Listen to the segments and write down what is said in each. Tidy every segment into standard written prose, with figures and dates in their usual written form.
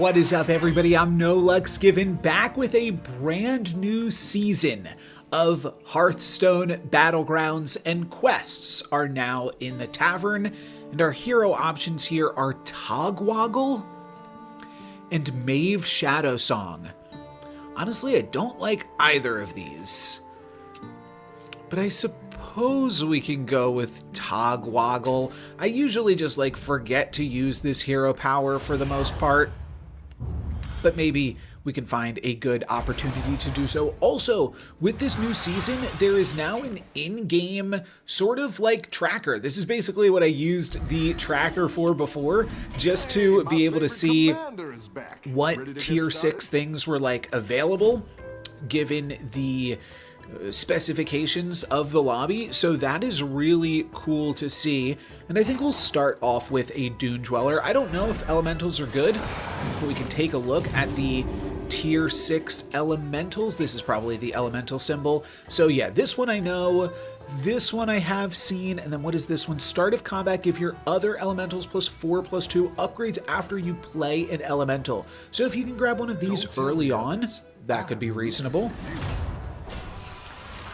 What is up, everybody? I'm NoLucksGiven, back with a brand new season of Hearthstone Battlegrounds, and quests are now in the tavern, and our hero options here are Togwaggle and Mave Shadow Song. Honestly, I don't like either of these, but I suppose we can go with Togwaggle. I usually just forget to use this hero power for the most part, but maybe we can find a good opportunity to do so. Also, with this new season, there is now an in-game sort of tracker. This is basically what I used the tracker for before, just to be able to see what tier 6 things were available, given the specifications of the lobby. So that is really cool to see, and I think we'll start off with a Dune Dweller. I don't know if elementals are good, but we can take a look at the tier 6 elementals. This is probably the elemental symbol. So yeah, this one I know, this one I have seen, and then what is this one? Start of combat, give your other elementals +4/+2 upgrades after you play an elemental. So if you can grab one of these early on, that could be reasonable.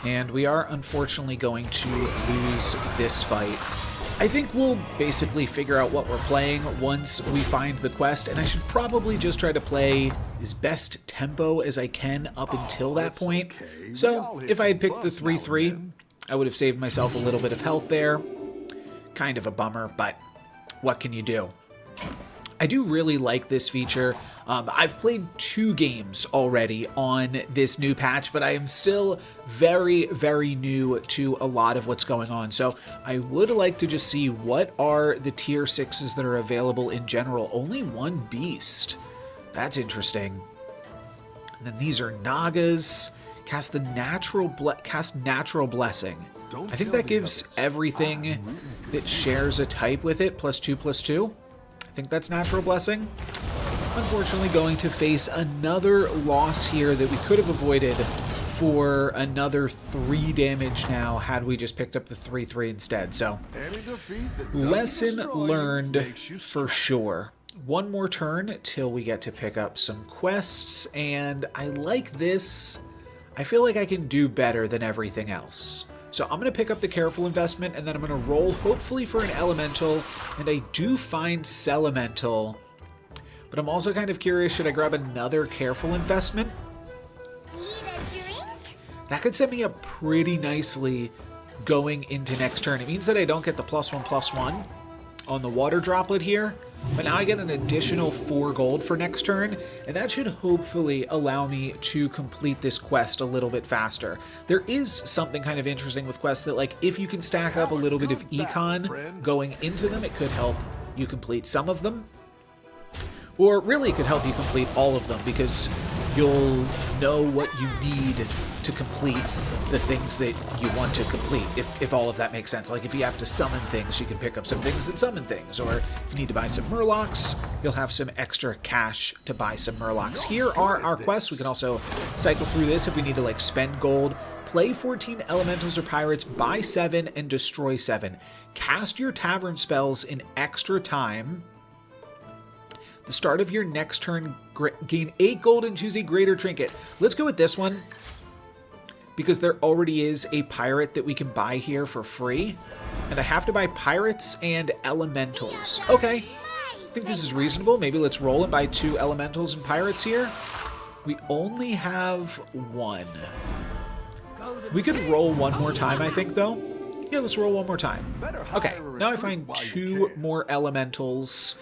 And we are unfortunately going to lose this fight. I think we'll basically figure out what we're playing once we find the quest, and I should probably just try to play as best tempo as I can up until that point. So if I had picked the 3/3, I would have saved myself a little bit of health there. Kind of a bummer, but what can you do? I do really like this feature. I've played 2 games already on this new patch, but I am still very, very new to a lot of what's going on. So I would like to just see what are the tier 6s that are available in general. Only 1 beast. That's interesting. And then these are Nagas. Cast Natural Blessing. I think that gives everything that shares a type with it +2/+2. I think that's Natural Blessing. Unfortunately, going to face another loss here that we could have avoided for another 3 damage now had we just picked up the 3/3 instead. So, lesson learned for sure. One more turn till we get to pick up some quests, and I like this. I feel like I can do better than everything else. So I'm going to pick up the Careful Investment, and then I'm going to roll hopefully for an Elemental, and I do find Celemental. But I'm also kind of curious, should I grab another Careful Investment? That could set me up pretty nicely going into next turn. It means that I don't get the +1/+1 on the Water Droplet here, but now I get an additional 4 gold for next turn, and that should hopefully allow me to complete this quest a little bit faster. There is something kind of interesting with quests that, if you can stack up a little bit of econ going into them, it could help you complete some of them. Or really, it could help you complete all of them, because you'll know what you need to complete the things that you want to complete, if all of that makes sense. If you have to summon things, you can pick up some things that summon things. Or if you need to buy some Murlocs, you'll have some extra cash to buy some Murlocs. Here are our quests. We can also cycle through this if we need to spend gold. Play 14 elementals or pirates, buy 7, and destroy 7. Cast your tavern spells in extra time. The start of your next turn, gain 8 gold and choose a greater trinket. Let's go with this one, because there already is a pirate that we can buy here for free. And I have to buy pirates and elementals. Okay, I think this is reasonable. Maybe let's roll and buy 2 elementals and pirates here. We only have 1. We could roll one more time, I think, though. Yeah, let's roll one more time. Okay, now I find 2 more elementals.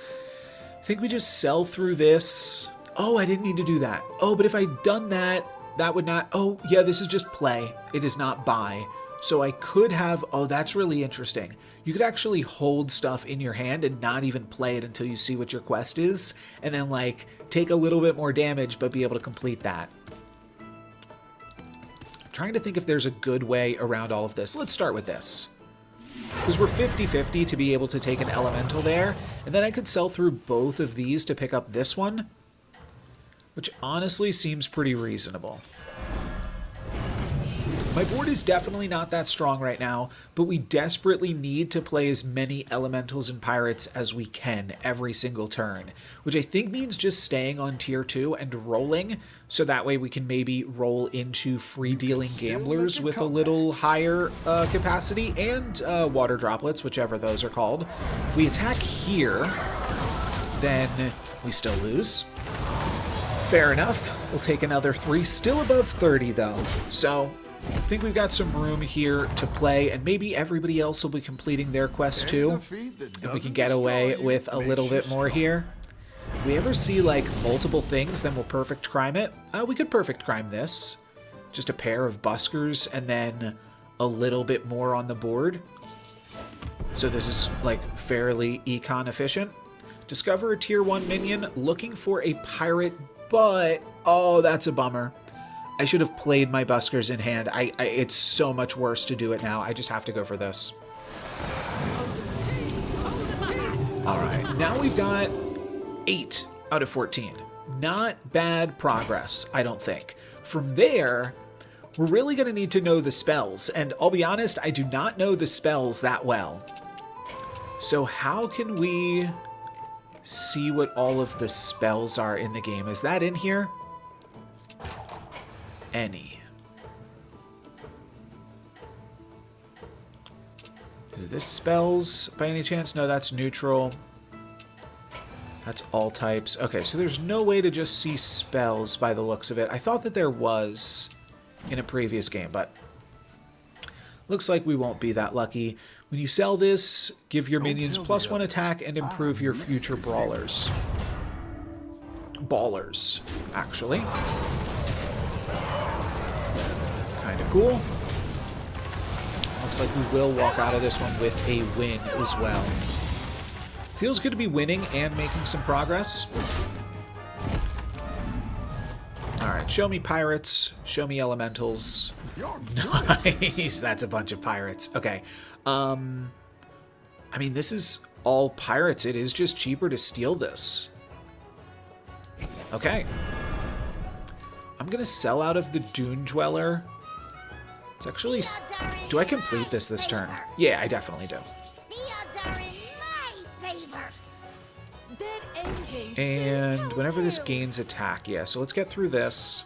I think we just sell through this. Oh, I didn't need to do that. Oh, but if I'd done that, that would not... Oh, yeah, this is just play. It is not buy. So I could have... Oh, that's really interesting. You could actually hold stuff in your hand and not even play it until you see what your quest is, and then, take a little bit more damage, but be able to complete that. I'm trying to think if there's a good way around all of this. Let's start with this, because we're 50-50 to be able to take an elemental there, and then I could sell through both of these to pick up this one, which honestly seems pretty reasonable. My board is definitely not that strong right now, but we desperately need to play as many elementals and pirates as we can every single turn, which I think means just staying on tier 2 and rolling, so that way we can maybe roll into free-dealing gamblers with a little higher capacity, and water droplets, whichever those are called. If we attack here, then we still lose. Fair enough. We'll take another 3. Still above 30, though. So I think we've got some room here to play, and maybe everybody else will be completing their quest too, and we can get away with a little bit more here. If we ever see, like, multiple things, then we'll perfect crime it. We could perfect crime this. Just a pair of buskers, and then a little bit more on the board. So this is, like, fairly econ efficient. Discover a tier 1 minion, looking for a pirate, but oh, that's a bummer. I should have played my buskers in hand. It's so much worse to do it now. I just have to go for this. All right, now we've got 8 out of 14. Not bad progress, I don't think. From there, we're really going to need to know the spells. And I'll be honest, I do not know the spells that well. So how can we see what all of the spells are in the game? Is that in here? Any. Is this spells by any chance? No, that's neutral. That's all types. Okay, so there's no way to just see spells by the looks of it. I thought that there was in a previous game, but looks like we won't be that lucky. When you sell this, give your minions +1 attack and improve your future brawlers. Ballers, actually. Kind of cool. Looks like we will walk out of this one with a win as well. Feels good to be winning and making some progress. Alright, show me pirates, show me elementals. Nice, that's a bunch of pirates. Okay. I mean, this is all pirates. It is just cheaper to steal this. Okay. I'm gonna sell out of the Dune Dweller. It's actually... Do I complete this turn? Yeah, I definitely do. And whenever this gains attack, yeah, so let's get through this.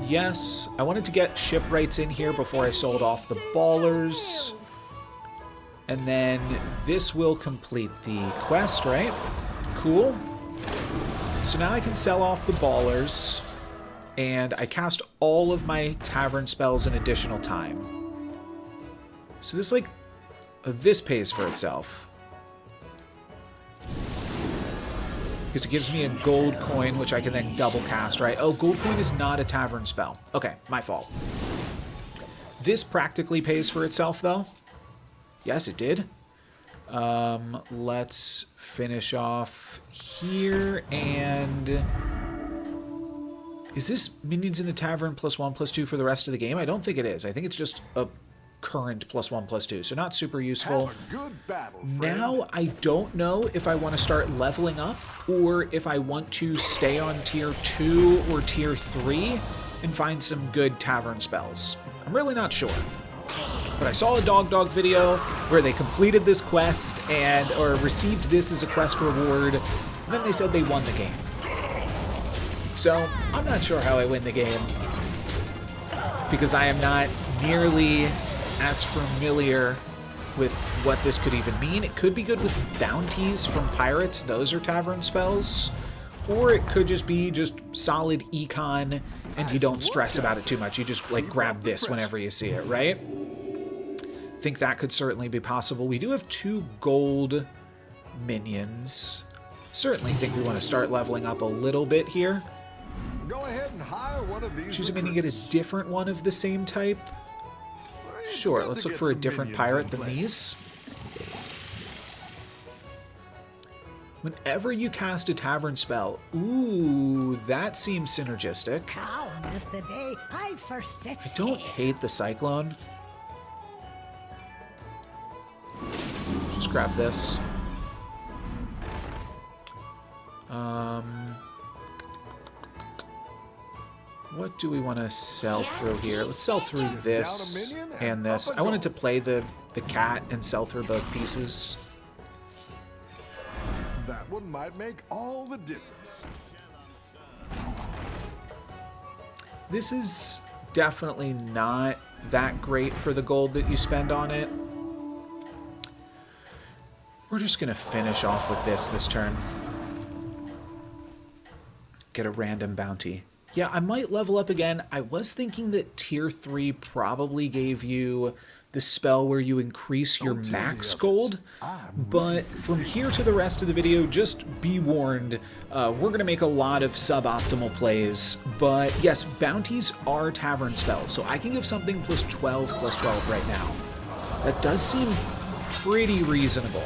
Yes, I wanted to get shipwrights in here before I sold off the ballers. And then this will complete the quest, right? Cool. So now I can sell off the ballers, and I cast all of my tavern spells in additional time. So this, like, this pays for itself. Because it gives me a gold coin, which I can then double cast, right? Oh, gold coin is not a tavern spell. Okay, my fault. This practically pays for itself, though. Yes, it did. Let's finish off here, and... Is this minions in the tavern +1/+2 for the rest of the game? I don't think it is. I think it's just a current +1/+2, so not super useful. Have a good battle, now I don't know if I want to start leveling up or if I want to stay on tier 2 or tier 3 and find some good tavern spells. I'm really not sure. But I saw a dog video where they completed this quest or received this as a quest reward, and then they said they won the game. So I'm not sure how I win the game, because I am not nearly as familiar with what this could even mean. It could be good with bounties from pirates. Those are tavern spells. Or it could just be just solid econ, and you don't stress about it too much. You just, like, grab this whenever you see it, right? I think that could certainly be possible. We do have 2 gold minions. Certainly think we want to start leveling up a little bit here. Go ahead and hire one of these. Choose a minion, get a different one of the same type. Sure, let's look for a different pirate than these. Whenever you cast a tavern spell, ooh, that seems synergistic. I don't hate the Cyclone. Just grab this. What do we want to sell through here? Let's sell through this and this. I wanted to play the cat and sell through both pieces. That one might make all the difference. This is definitely not that great for the gold that you spend on it. We're just going to finish off with this turn. Get a random bounty. Yeah, I might level up again. I was thinking that tier 3 probably gave you the spell where you increase your max gold, but from here to the rest of the video, just be warned, we're going to make a lot of suboptimal plays, but yes, bounties are tavern spells, so I can give something +12/+12 right now. That does seem pretty reasonable.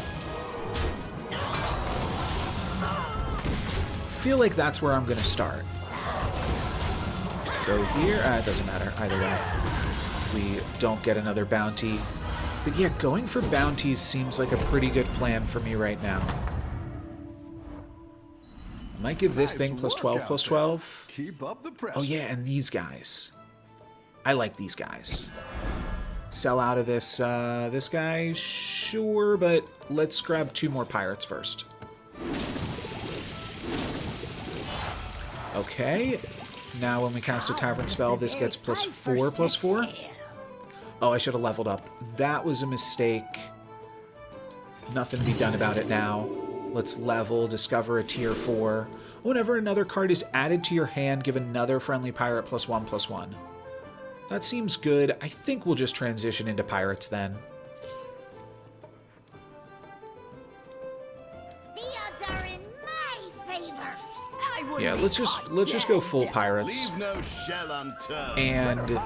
I feel like that's where I'm going to start. Go here. It doesn't matter either way. We don't get another bounty. But yeah, going for bounties seems like a pretty good plan for me right now. I might give this thing +12/+12. Keep up the pressure. Oh yeah, and these guys. I like these guys. Sell out of this this guy, sure, but let's grab 2 more pirates first. Okay. Now when we cast a tavern spell, this gets +4/+4. Oh, I should have leveled up. That was a mistake. Nothing to be done about it now. Let's level, discover a tier 4. Whenever another card is added to your hand, give another friendly pirate +1/+1. That seems good. I think we'll just transition into pirates then. Yeah, let's just go full pirates and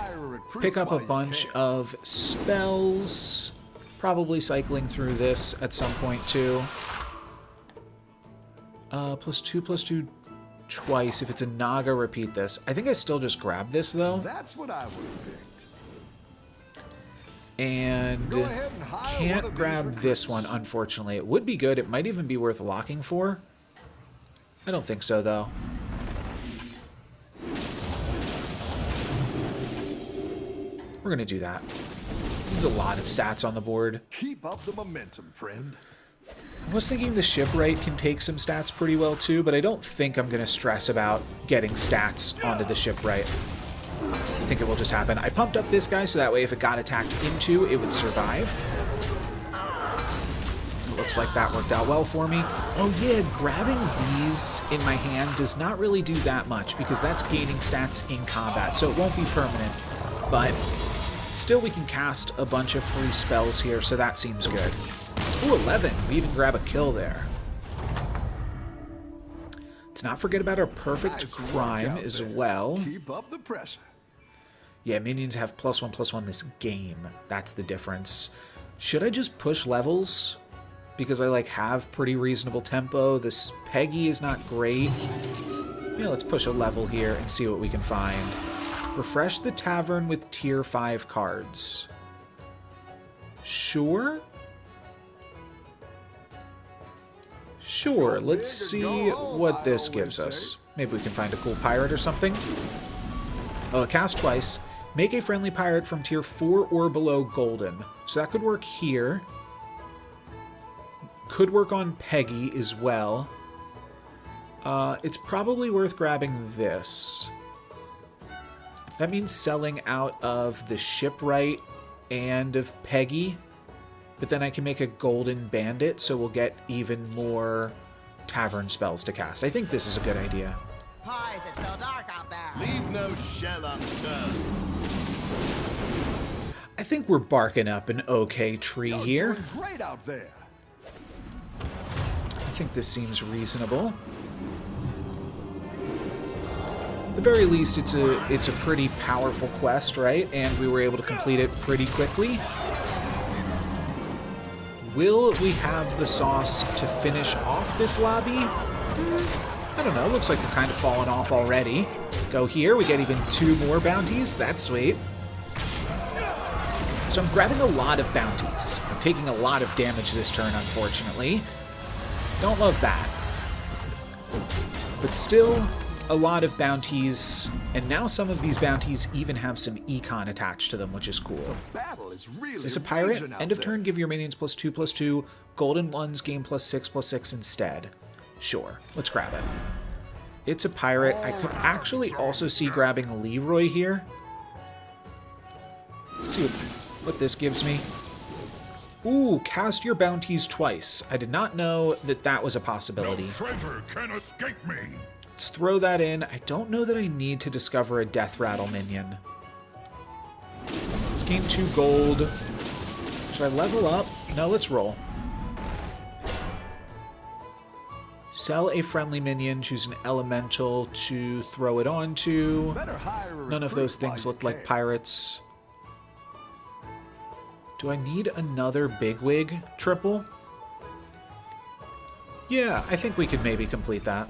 pick up a bunch of spells. Probably cycling through this at some point too. +2/+2 twice. If it's a Naga, repeat this. I think I still just grab this though. That's what I would have picked. And can't grab this one, unfortunately. It would be good. It might even be worth locking for. I don't think so, though. We're going to do that. This is a lot of stats on the board. Keep up the momentum, friend. I was thinking the shipwright can take some stats pretty well, too, but I don't think I'm going to stress about getting stats onto the shipwright. I think it will just happen. I pumped up this guy, so that way if it got attacked into, it would survive. Looks like that worked out well for me. Oh yeah, grabbing these in my hand does not really do that much because that's gaining stats in combat, so it won't be permanent. But still we can cast a bunch of free spells here, so that seems good. Ooh, 11. We even grab a kill there. Let's not forget about our perfect crime as well. Keep up the pressure. Yeah, minions have +1/+1 this game. That's the difference. Should I just push levels? Because I have pretty reasonable tempo. This Peggy is not great. Yeah, let's push a level here and see what we can find. Refresh the tavern with tier 5 cards. Sure? Sure, let's see what this gives us. Maybe we can find a cool pirate or something. Oh, cast twice. Make a friendly pirate from tier 4 or below golden. So that could work here. Could work on Peggy as well. It's probably worth grabbing this. That means selling out of the shipwright and of Peggy. But then I can make a golden bandit, so we'll get even more tavern spells to cast. I think this is a good idea. Why is it so dark out there? Leave no shell unturned. I think we're barking up an okay tree here. Great out there. I think this seems reasonable. At the very least, it's a pretty powerful quest, right? And we were able to complete it pretty quickly. Will we have the sauce to finish off this lobby? I don't know. Looks like we're kind of falling off already. Go here. We get even 2 more bounties. That's sweet. So I'm grabbing a lot of bounties. I'm taking a lot of damage this turn, unfortunately. Don't love that. But still, a lot of bounties, and now some of these bounties even have some econ attached to them, which is cool. Battle is really Is this a pirate? raging out End of there. turn, give your minions +2/+2. Golden ones gain +6/+6 instead. Sure, let's grab it. It's a pirate. I could actually also see grabbing Leroy here. Let's see what this gives me. Ooh, cast your bounties twice. I did not know that that was a possibility. No treasure can escape me. Let's throw that in. I don't know that I need to discover a Death Rattle minion. Let's gain 2 gold. Should I level up? No, let's roll. Sell a friendly minion, choose an elemental to throw it onto. Better hire a None of recruit those things while look you like can. pirates. Do I need another Bigwig triple? Yeah, I think we could maybe complete that.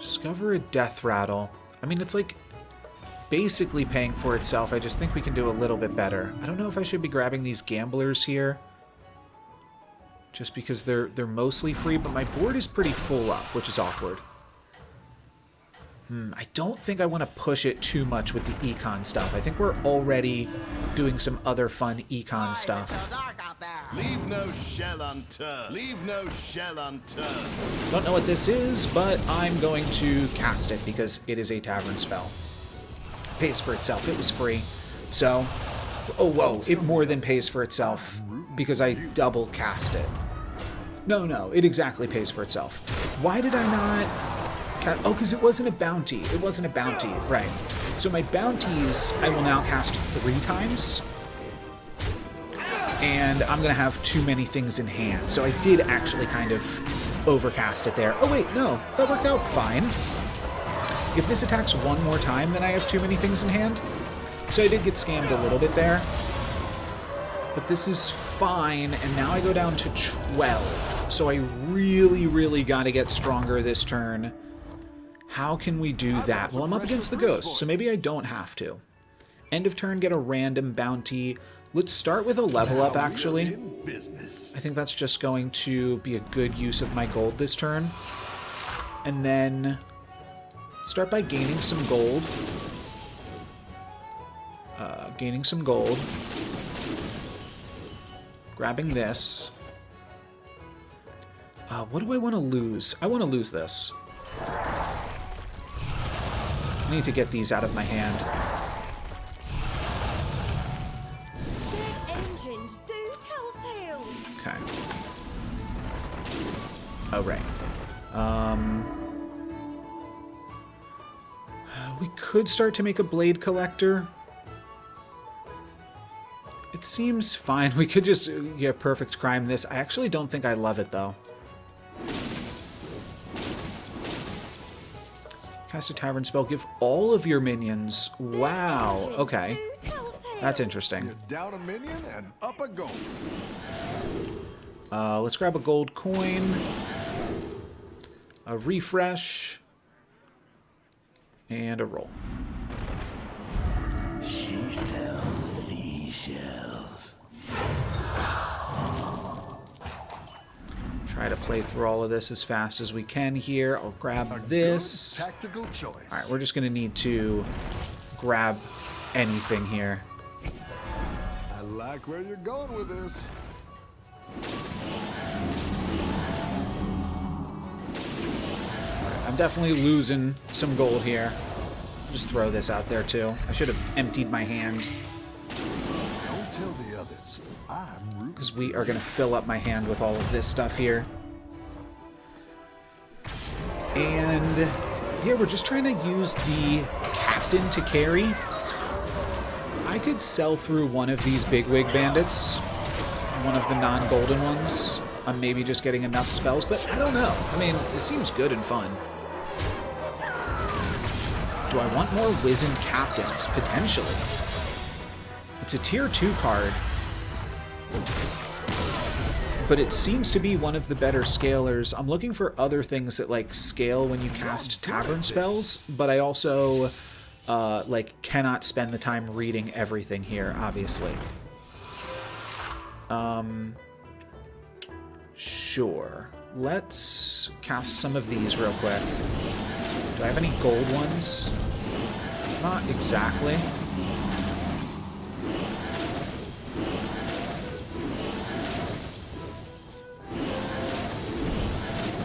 Discover a Death Rattle. I mean, it's like basically paying for itself. I just think we can do a little bit better. I don't know if I should be grabbing these gamblers here, just because they're mostly free, but my board is pretty full up, which is awkward. I don't think I want to push it too much with the econ stuff. I think we're already doing some other fun econ Why is it stuff. so dark out there? Leave no shell unturned. Leave no shell unturned. Don't know what this is, but I'm going to cast it because it is a tavern spell. Pays for itself. It was free. So, oh whoa, it more than pays for itself because I double cast it. No, it exactly pays for itself. Why did I not... Oh, because it wasn't a bounty. It wasn't a bounty, right. So my bounties, I will now cast 3 times. And I'm going to have too many things in hand. So I did actually kind of overcast it there. Oh, wait, no. That worked out fine. If this attacks one more time, then I have too many things in hand. So I did get scammed a little bit there. But this is fine, and now I go down to 12. So I really got to get stronger this turn. How can we do that? Well, I'm up against the ghost, so maybe I don't have to. End of turn, get a random bounty. Let's start with a level up, actually. In business. I think that's just going to be a good use of my gold this turn. And then start by gaining some gold. Grabbing this. What do I want to lose? I want to lose this. I need to get these out of my hand. Good engines do tell tales. Okay. Oh, right. We could start to make a blade collector. It seems fine. We could just, yeah, perfect crime this. I actually don't think I love it, though. Cast a tavern spell. Give all of your minions. Wow. Okay. That's interesting. You're down a minion and up a gold. Let's grab a gold coin. A refresh. And a roll. She sells seashells. Try to play through all of this as fast as we can here. I'll grab this. Good tactical choice. All right, we're just going to need to grab anything here. I like where you're going with this. I'm definitely losing some gold here. Just throw this out there too. I should have emptied my hand Don't tell the others. I'm rooting. because we are going to fill up my hand with all of this stuff here. And yeah, we're just trying to use the captain to carry. I could sell through one of these Bigwig Bandits, one of the non-golden ones. I'm maybe just getting enough spells, but I don't know. I mean, it seems good and fun. Do I want more wizened captains? Potentially. It's a tier 2 card. But it seems to be one of the better scalers. I'm looking for other things that like scale when you cast tavern spells, but I also like cannot spend the time reading everything here, obviously. Sure. Let's let's cast some of these real quick. Do I have any gold ones? Not exactly.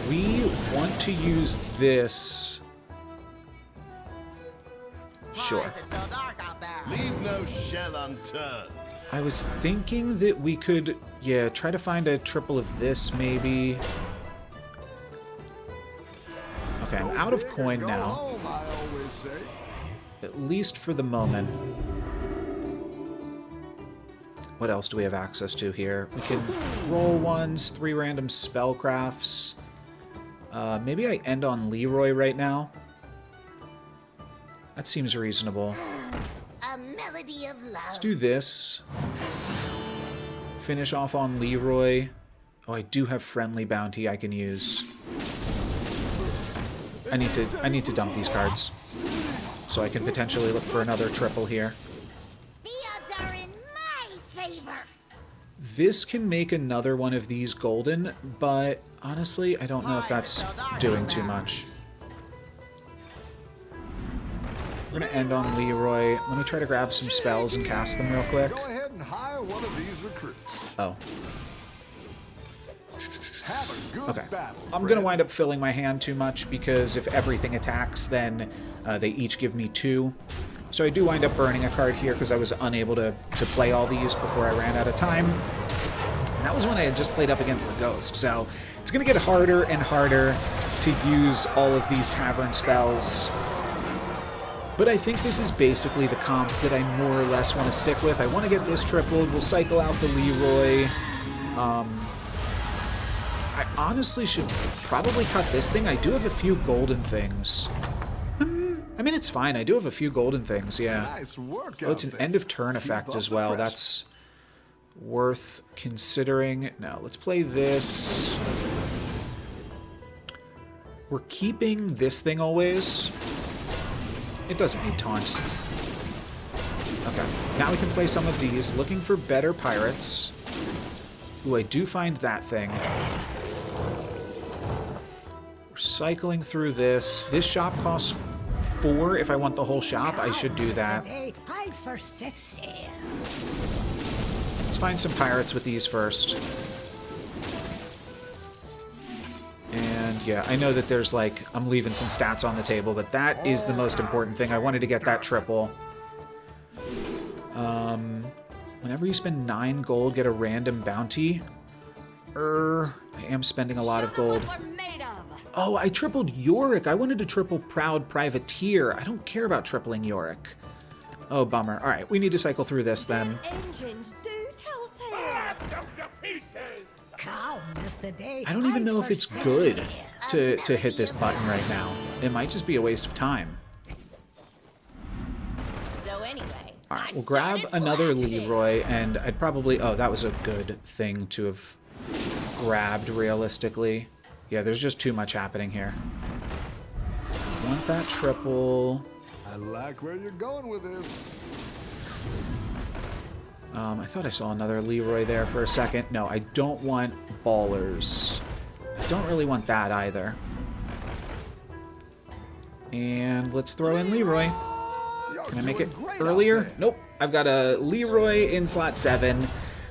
We want to use this. Sure. Why is it so dark out there? Leave no shell unturned. I was thinking that we could, yeah, try to find a triple of this, maybe. Okay, I'm out of coin now. Home, I always say. At least for the moment. What else do we have access to here? We can roll ones, 3 random spellcrafts. Maybe I end on Leroy right now. That seems reasonable. A melody of love. Let's do this. Finish off on Leroy. Oh, I do have friendly bounty I can use. I need to dump these cards. So I can potentially look for another triple here. The odds are in my favor. This can make another one of these golden, but honestly, I don't know if that's doing too much. We're going to end on Leroy. Let me try to grab some spells and cast them real quick. Go ahead and hire one of these recruits. Oh. Have a good Okay. battle. I'm going to wind up filling my hand too much because if everything attacks, then they each give me 2. So I do wind up burning a card here because I was unable to play all these before I ran out of time. And that was when I had just played up against the Ghost. So it's going to get harder and harder to use all of these Cavern spells. But I think this is basically the comp that I more or less want to stick with. I want to get this tripled. We'll cycle out the Leroy. I honestly should probably cut this thing. I do have a few golden things. I mean, it's fine. I do have a few golden things, yeah. Nice work. Oh, it's an out there. end of turn Keep effect up as the well. pressure. That's worth considering. Now, let's play this. We're keeping this thing always. It doesn't need taunt. Okay, now we can play some of these. Looking for better pirates. Ooh, I do find that thing. We're cycling through this. This shop costs 4 if I want the whole shop. I should do that. I first set sail. Let's find some pirates with these first. And yeah, I know that there's like, I'm leaving some stats on the table, but that is the most important thing. I wanted to get that triple. Whenever you spend 9 gold, get a random bounty. I am spending a lot of gold. Oh, I tripled Yorick. I wanted to triple Proud Privateer. I don't care about tripling Yorick. Oh, bummer. All right, we need to cycle through this then. Engines do tell tales. Calm is the day. I don't even know if it's good to hit this button right now. It might just be a waste of time. So anyway, All right, we'll grab another Leroy, and I'd probably... Oh, that was a good thing to have grabbed, realistically. Yeah, there's just too much happening here. Want that triple. I like where you're going with this. I thought I saw another Leroy there for a second. No, I don't want Ballers. I don't really want that either. And let's throw in Leroy. Can I make it earlier? Nope. I've got a Leroy in slot 7,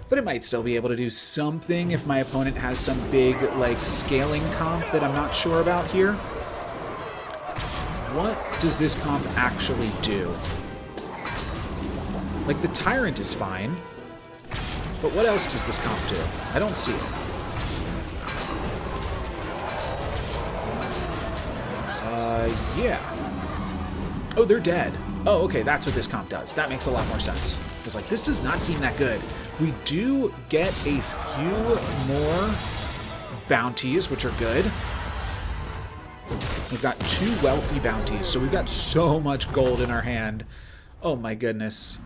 but it might still be able to do something if my opponent has some big, like, scaling comp that I'm not sure about here. What does this comp actually do? Like, the Tyrant is fine, but what else does this comp do? I don't see it. Yeah. Oh, they're dead. Oh, okay, that's what this comp does. That makes a lot more sense. I was like, this does not seem that good. We do get a few more bounties, which are good. We've got 2 wealthy bounties, so we've got so much gold in our hand. Oh my goodness.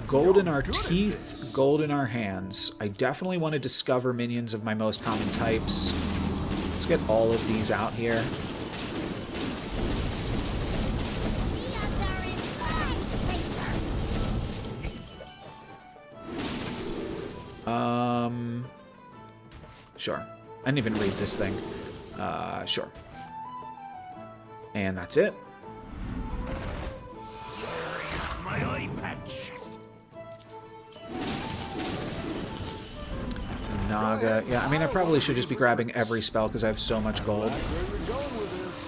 Gold in our teeth, gold in our hands. I definitely want to discover minions of my most common types. Let's get all of these out here. Sure. I didn't even read this thing. Sure. And that's it. My eye patch. It's a Naga. Yeah, I mean, I probably should just be grabbing every spell because I have so much gold. Where you going with this?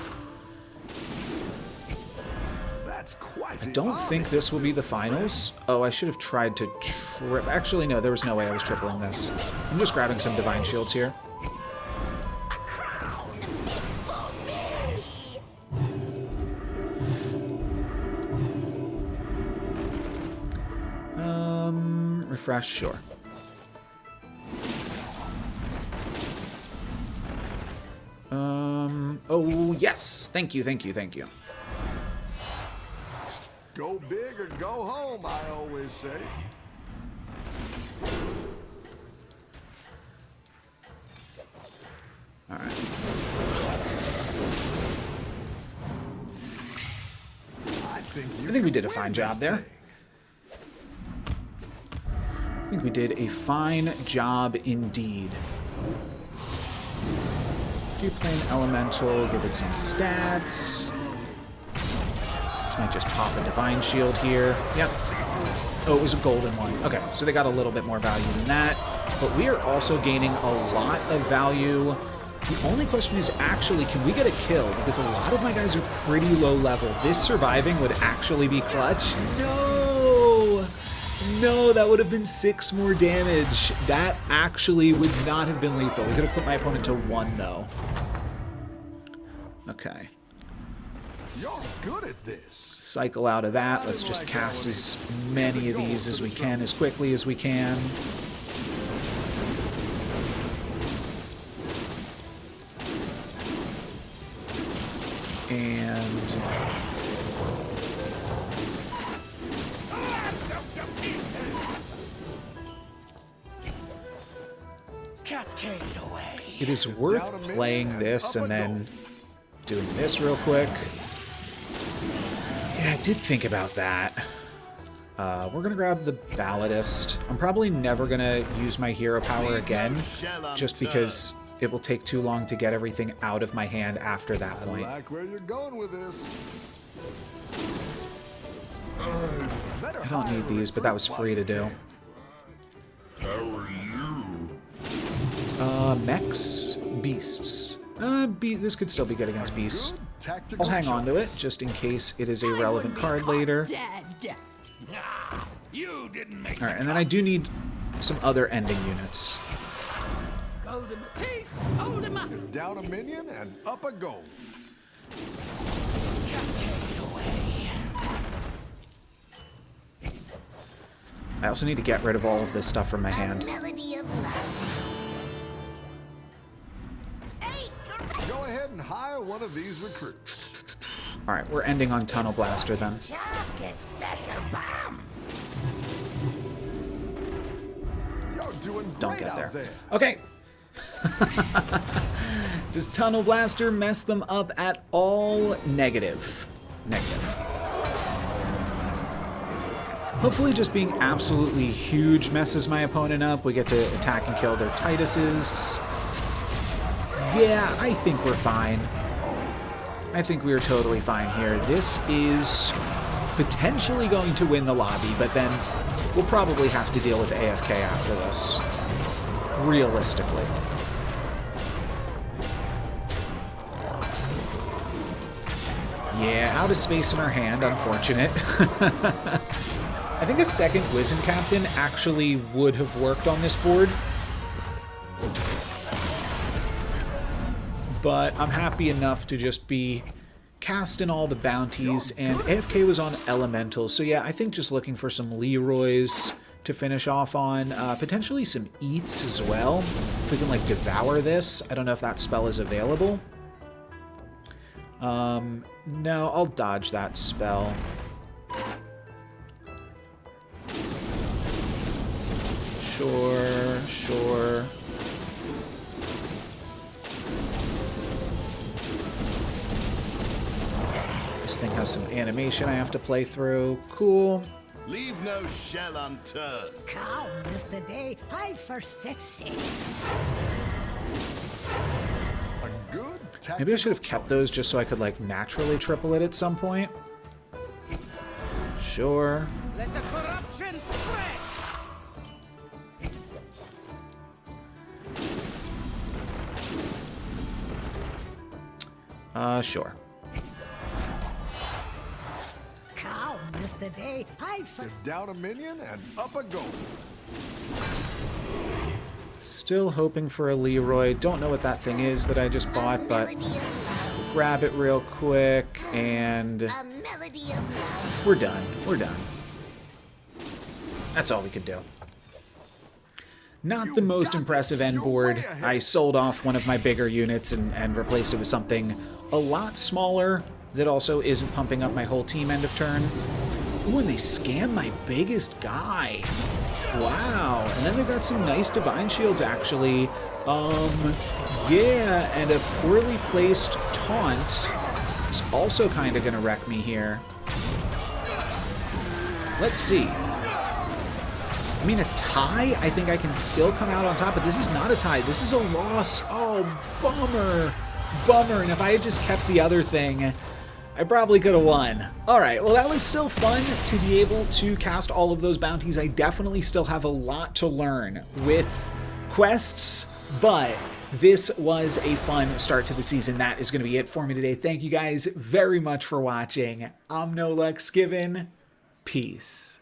That's quite I the don't army. think this will be the finals. Oh, I should have tried to trip. Actually, no, there was no way I was tripling this. I'm just grabbing some Divine Shields here. Refresh, sure. Oh, yes. Thank you, thank you, thank you. Go big or go home, I always say. All right. I think we did a fine job there. I think we did a fine job indeed. Do you play an elemental? Give it some stats. This might just pop a Divine Shield here. Yep. Oh, it was a golden one. Okay, so they got a little bit more value than that. But we are also gaining a lot of value. The only question is actually, can we get a kill? Because a lot of my guys are pretty low level. This surviving would actually be clutch. No! No, that would have been 6 more damage. That actually would not have been lethal. We could have put my opponent to 1, though. Okay. You're good at this. Cycle out of that. Let's just cast as many of these as we can, as quickly as we can. And... Cascade away. it is worth playing this and then doing this real quick. Yeah, I did think about that. We're going to grab the Balladist. I'm probably never going to use my hero power again, just because it will take too long to get everything out of my hand after that point. I like where you're going with this. I don't need these, but that was free to do. How are you? Mechs? Beasts. This could still be good against beasts. I'll hang on to it, just in case it is a relevant card later. You didn't make Alright, and then I do need some other ending units. Golden teeth, hold him up. Down a minion and up a goal. I also need to get rid of all of this stuff from my hand. Melody of love. Hey, Go ahead and hire one of these recruits. Alright, we're ending on Tunnel Blaster then. chocolate special bomb. You're doing Don't great get out there. there. Okay. Does Tunnel Blaster mess them up at all? Negative. Negative. Hopefully just being absolutely huge messes my opponent up. We get to attack and kill their Tituses. Yeah, I think we're fine. I think we are totally fine here. This is potentially going to win the lobby, but then we'll probably have to deal with AFK after this. Realistically. Yeah, out of space in our hand, unfortunate. I think a second Wizen Captain actually would have worked on this board. But I'm happy enough to just be casting all the bounties, and AFK was on Elementals. So yeah, I think just looking for some Leroys to finish off on. Potentially some Eats as well. If we can like devour this. I don't know if that spell is available. No, I'll dodge that spell. Sure, sure. This thing has some animation I have to play through. Cool. Leave no shell unturned. Come is the day I first set sail. A good Maybe I should have kept those just so I could, like, naturally triple it at some point. Sure. Let the corruption spread. Sure. Calm is the day I Is down a minion and up a gold. Still hoping for a Leroy. Don't know what that thing is that I just bought, but Melody of love. grab it real quick, and A melody of love. we're done. We're done. That's all we could do. Not the most impressive end board. I sold off one of my bigger units and replaced it with something a lot smaller that also isn't pumping up my whole team end of turn. Ooh, and they scam my biggest guy. Wow. And then they've got some nice Divine Shields, actually. Yeah, and a poorly placed taunt is also kind of going to wreck me here. Let's see. I mean, a tie, I think I can still come out on top, but this is not a tie. This is a loss. Oh, bummer. Bummer. And if I had just kept the other thing, I probably could have won. All right, well, that was still fun to be able to cast all of those bounties. I definitely still have a lot to learn with quests, but this was a fun start to the season. That is going to be it for me today. Thank you guys very much for watching. I'm NoLucksGiven. Peace.